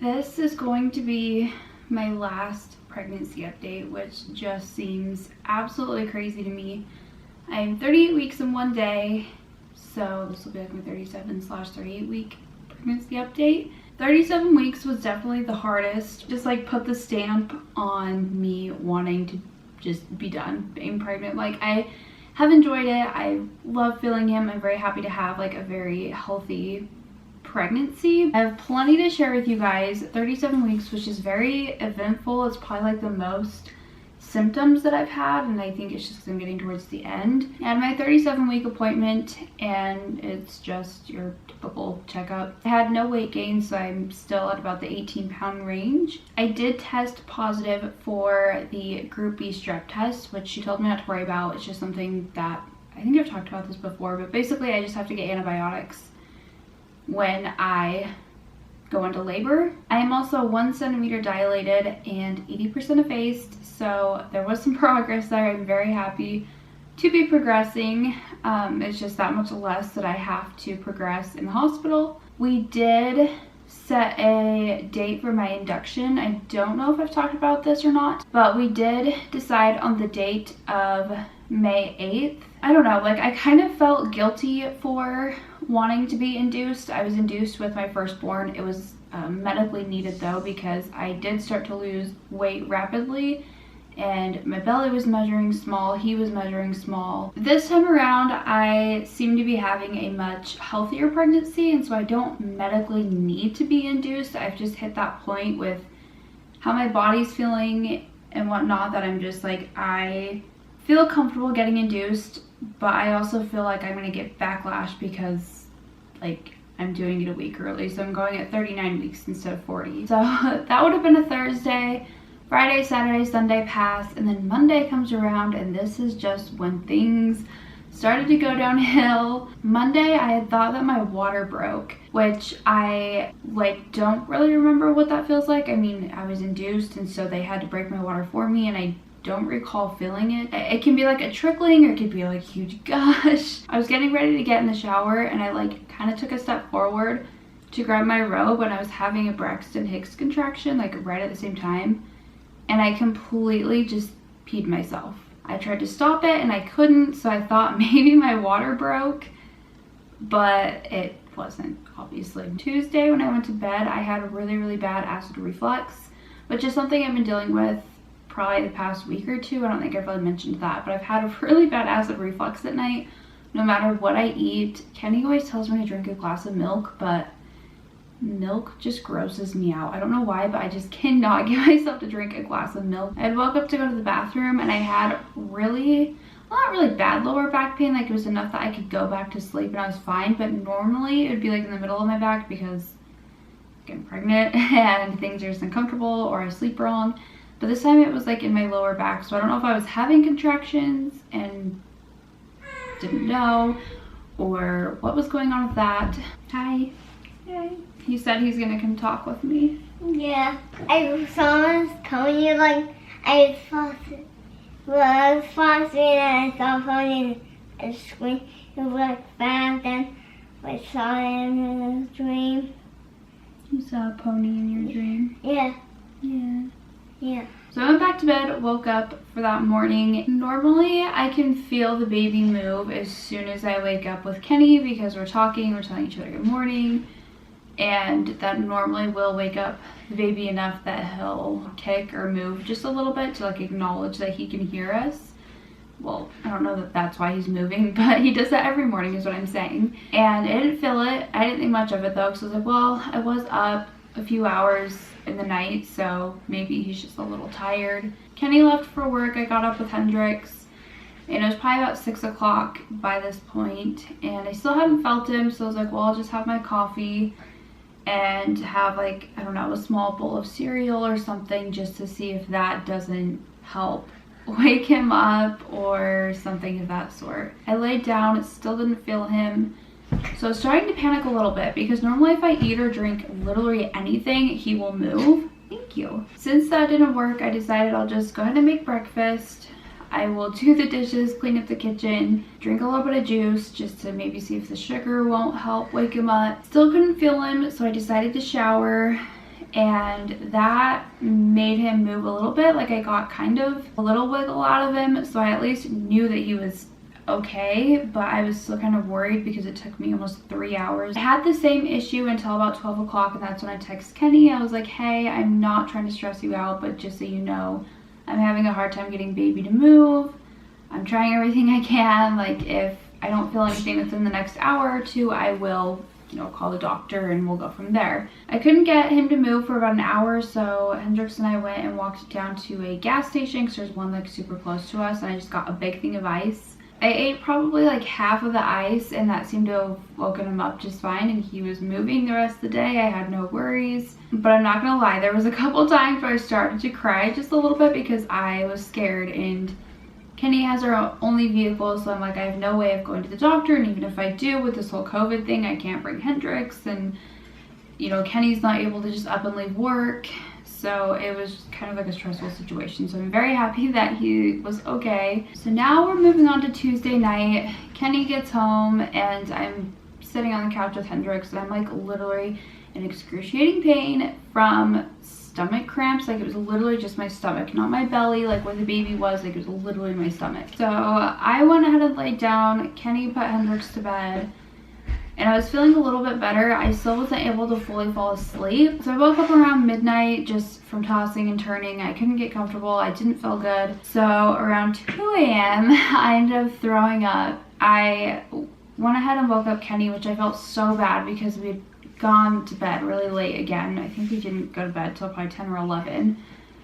This is going to be my last pregnancy update, which just seems absolutely crazy to me. I'm 38 weeks in one day, so this will be like my 37/38 week pregnancy update. 37 weeks was definitely the hardest. Just like put the stamp on me wanting to just be done being pregnant. Like, I have enjoyed it. I love feeling him. I'm very happy to have like a very healthy pregnancy. I have plenty to share with you guys. 37 weeks was just very eventful. It's probably like the most symptoms that I've had, and I think it's just because I'm getting towards the end. I had my 37-week appointment, and it's just your typical checkup. I had no weight gain, so I'm still at about the 18-pound range. I did test positive for the Group B strep test, which she told me not to worry about. It's just something that, I think I've talked about this before, but basically I just have to get antibiotics when I go into labor. I am also 1 centimeter dilated and 80% effaced, so there was some progress there. I'm very happy to be progressing. It's just that much less that I have to progress in the hospital. We did set a date for my induction. I don't know if I've talked about this or not, but we did decide on the date of May 8th. I don't know, like I kind of felt guilty for wanting to be induced. I was induced with my firstborn. It was medically needed though, because I did start to lose weight rapidly and my belly was measuring small, he was measuring small. This time around I seem to be having a much healthier pregnancy, and so I don't medically need to be induced. I've just hit that point with how my body's feeling and whatnot that I'm just like, I feel comfortable getting induced, but I also feel like I'm gonna get backlash because like I'm doing it a week early, so I'm going at 39 weeks instead of 40. So that would have been a Thursday. Friday, Saturday, Sunday passed, and then Monday comes around, and this is just when things started to go downhill. Monday, I had thought that my water broke, which I like don't really remember what that feels like. I mean, I was induced, and so they had to break my water for me, and I don't recall feeling it. It can be like a trickling, or it could be like a huge gush. I was getting ready to get in the shower, and I like kind of took a step forward to grab my robe when I was having a Braxton Hicks contraction, like right at the same time, and I completely just peed myself. I tried to stop it and I couldn't, so I thought maybe my water broke, but it wasn't, obviously. Tuesday when I went to bed, I had a really bad acid reflux, which is something I've been dealing with probably the past week or two. I don't think I've really mentioned that, but I've had a really bad acid reflux at night no matter what I eat. Kenny always tells me to drink a glass of milk, but milk just grosses me out. I don't know why, but I just cannot get myself to drink a glass of milk. I had woke up to go to the bathroom and I had really, well, not really bad lower back pain. Like it was enough that I could go back to sleep and I was fine, but normally it would be like in the middle of my back because I'm getting pregnant and things are just uncomfortable or I sleep wrong. But this time it was like in my lower back, so I don't know if I was having contractions and didn't know or what was going on with that. Hi. Yay. He said he's gonna come talk with me. Yeah, I saw Tony like I was fasting and I saw Tony on the screen. He was like fast and I saw him in a dream. You saw a pony in your dream? Yeah. Yeah. Yeah. So I went back to bed, woke up for that morning. Normally I can feel the baby move as soon as I wake up with Kenny because we're talking, we're telling each other good morning. And that normally will wake up the baby enough that he'll kick or move just a little bit to like acknowledge that he can hear us. Well, I don't know that that's why he's moving, but he does that every morning is what I'm saying. And I didn't feel it. I didn't think much of it though, because I was like, well, I was up a few hours in the night, so maybe he's just a little tired. Kenny left for work. I got up with Hendrix, and it was probably about 6 o'clock by this point, and I still hadn't felt him, so I was like, well, I'll just have my coffee and have like, I don't know, a small bowl of cereal or something just to see if that doesn't help wake him up or something of that sort. I laid down, it still didn't feel him. So I was starting to panic a little bit because normally if I eat or drink literally anything, he will move. Thank you. Since that didn't work, I decided I'll just go ahead and make breakfast. I will do the dishes, clean up the kitchen, drink a little bit of juice just to maybe see if the sugar won't help wake him up. Still couldn't feel him, so I decided to shower and that made him move a little bit. Like I got kind of a little wiggle out of him, so I at least knew that he was okay, but I was still kind of worried because it took me almost 3 hours. I had the same issue until about 12 o'clock, and that's when I texted Kenny. I was like, hey, I'm not trying to stress you out, but just so you know, I'm having a hard time getting baby to move. I'm trying everything I can. Like if I don't feel anything within the next hour or two, I will, you know, call the doctor and we'll go from there. I couldn't get him to move for about an hour, so Hendrix and I went and walked down to a gas station because there's one like super close to us, and I just got a big thing of ice. I ate probably like half of the ice, and that seemed to have woken him up just fine, and he was moving the rest of the day. I had no worries. But I'm not gonna lie, there was a couple times where I started to cry just a little bit because I was scared, and Kenny has our only vehicle, so I'm like, I have no way of going to the doctor, and even if I do, with this whole COVID thing, I can't bring Hendrix, and you know, Kenny's not able to just up and leave work, so it was kind of like a stressful situation. So I'm very happy that he was okay. So now we're moving on to Tuesday night. Kenny gets home, and I'm sitting on the couch with Hendrix, and I'm like literally in excruciating pain from stomach cramps. Like it was literally just my stomach, not my belly like where the baby was. Like it was literally my stomach. So I went ahead and laid down. Kenny put Hendrix to bed, and I was feeling a little bit better. I still wasn't able to fully fall asleep, so I woke up around midnight just from tossing and turning. I couldn't get comfortable. I didn't feel good. So around 2 a.m. I ended up throwing up. I went ahead and woke up Kenny, which I felt so bad because we had gone to bed really late again. I think we didn't go to bed till probably 10 or 11,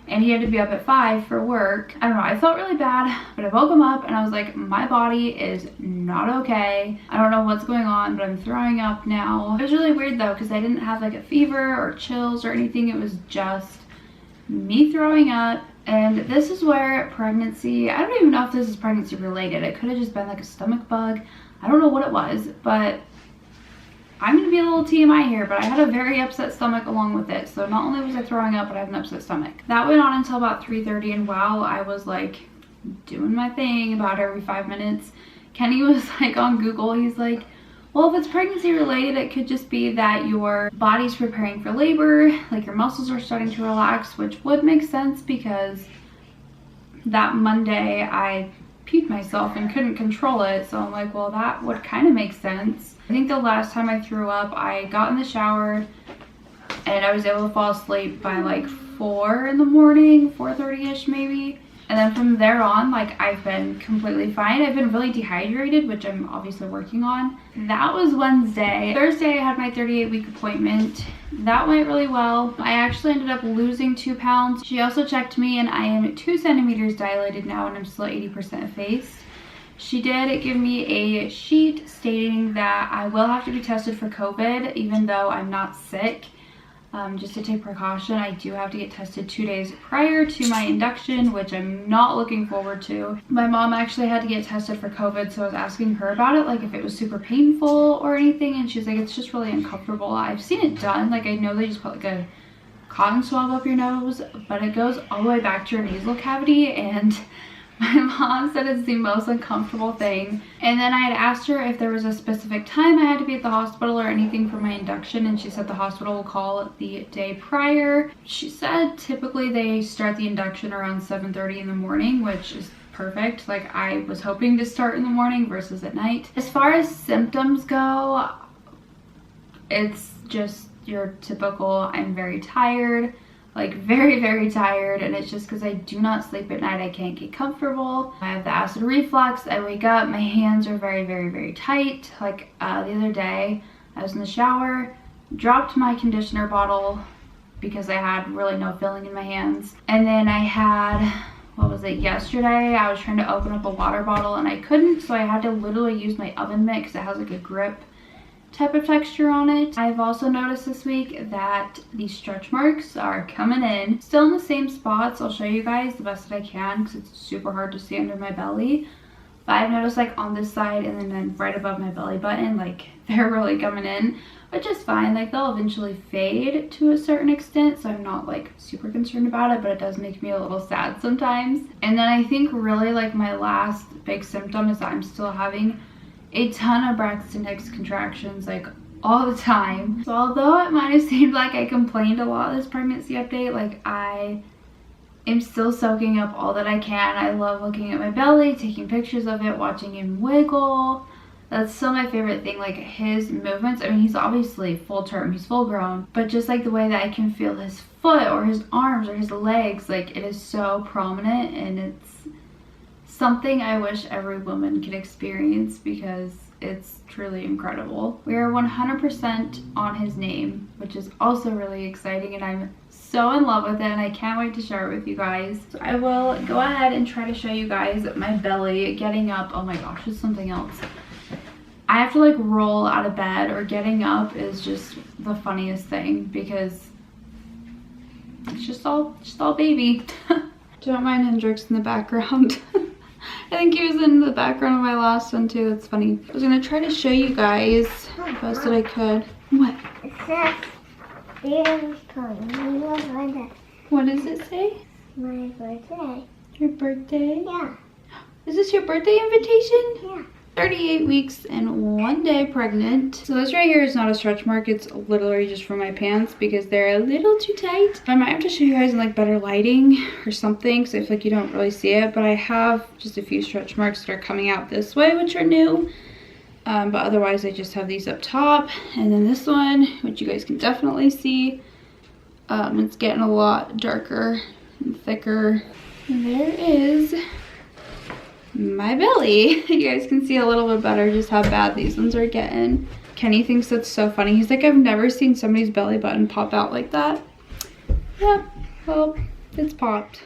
and he had to be up at 5 for work. I don't know, I felt really bad, but I woke him up and I was like, my body is not okay. I don't know what's going on, but I'm throwing up now. It was really weird though, because I didn't have like a fever or chills or anything. It was just me throwing up. And this is where pregnancy, I don't even know if this is pregnancy related. It could have just been like a stomach bug. I don't know what it was, but I'm gonna be a little TMI here, but I had a very upset stomach along with it. So not only was I throwing up, but I had an upset stomach. That went on until about 3:30, and while I was like doing my thing about every 5 minutes, Kenny was like on Google. He's like, well, if it's pregnancy related, it could just be that your body's preparing for labor, like your muscles are starting to relax, which would make sense because that Monday I peed myself and couldn't control it. So I'm like, well, that would kind of make sense. I think the last time I threw up, I got in the shower and I was able to fall asleep by like 4 in the morning, 4:30ish maybe. And then from there on, like I've been completely fine. I've been really dehydrated, which I'm obviously working on. That was Wednesday. Thursday, I had my 38-week appointment. That went really well. I actually ended up losing 2 pounds. She also checked me, and I am 2 centimeters dilated now, and I'm still 80% effaced. She did give me a sheet stating that I will have to be tested for COVID, even though I'm not sick. Just to take precaution, I do have to get tested 2 days prior to my induction, which I'm not looking forward to. My mom actually had to get tested for COVID, so I was asking her about it, like if it was super painful or anything, and she's like, it's just really uncomfortable. I've seen it done, like I know they just put like a cotton swab up your nose, but it goes all the way back to your nasal cavity, and my mom said it's the most uncomfortable thing. And then I had asked her if there was a specific time I had to be at the hospital or anything for my induction, and she said the hospital will call the day prior. She said typically they start the induction around 7:30 in the morning, which is perfect. Like I was hoping to start in the morning versus at night. As far as symptoms go, it's just your typical, I'm very tired. Like very, very tired, and it's just because I do not sleep at night. I can't get comfortable. I have the acid reflux. I wake up, my hands are very, very, very tight. Like the other day, I was in the shower, dropped my conditioner bottle because I had really no feeling in my hands. And then I had, what was it, yesterday, I was trying to open up a water bottle and I couldn't, so I had to literally use my oven mitt because it has like a grip type of texture on it. I've also noticed this week that the stretch marks are coming in. Still in the same spots. I'll show you guys the best that I can because it's super hard to see under my belly. But I've noticed like on this side and then right above my belly button, like they're really coming in, which is fine. Like they'll eventually fade to a certain extent, so I'm not like super concerned about it, but it does make me a little sad sometimes. And then I think really like my last big symptom is that I'm still having a ton of Braxton Hicks contractions like all the time. So although it might have seemed like I complained a lot this pregnancy update, like I am still soaking up all that I can. I love looking at my belly, taking pictures of it, watching him wiggle. That's still my favorite thing, like his movements. I mean, he's obviously full term, he's full grown, but just like the way that I can feel his foot or his arms or his legs, like it is so prominent, and it's something I wish every woman could experience because it's truly incredible. We are 100% on his name, which is also really exciting, and I'm so in love with it, and I can't wait to share it with you guys. So I will go ahead and try to show you guys my belly getting up. Oh my gosh, it's something else. I have to like roll out of bed, or getting up is just the funniest thing because it's just all baby. Don't mind Hendrix in the background. I think he was in the background of my last one too. That's funny. I was gonna try to show you guys the best that I could. What? It says, "Dear Tony, What does it say? my birthday." Your birthday? Yeah. Is this your birthday invitation? Yeah. 38 weeks and 1 day pregnant. So this right here is not a stretch mark. It's literally just for my pants because they're a little too tight. I might have to show you guys in like better lighting or something because I feel like you don't really see it. But I have just a few stretch marks that are coming out this way, which are new. But otherwise I just have these up top. And then this one, which you guys can definitely see. It's getting a lot darker and thicker. And there is my belly. You guys can see a little bit better just how bad these ones are getting. Kenny thinks that's so funny. He's like, I've never seen somebody's belly button pop out like that. Yeah, well, it's popped.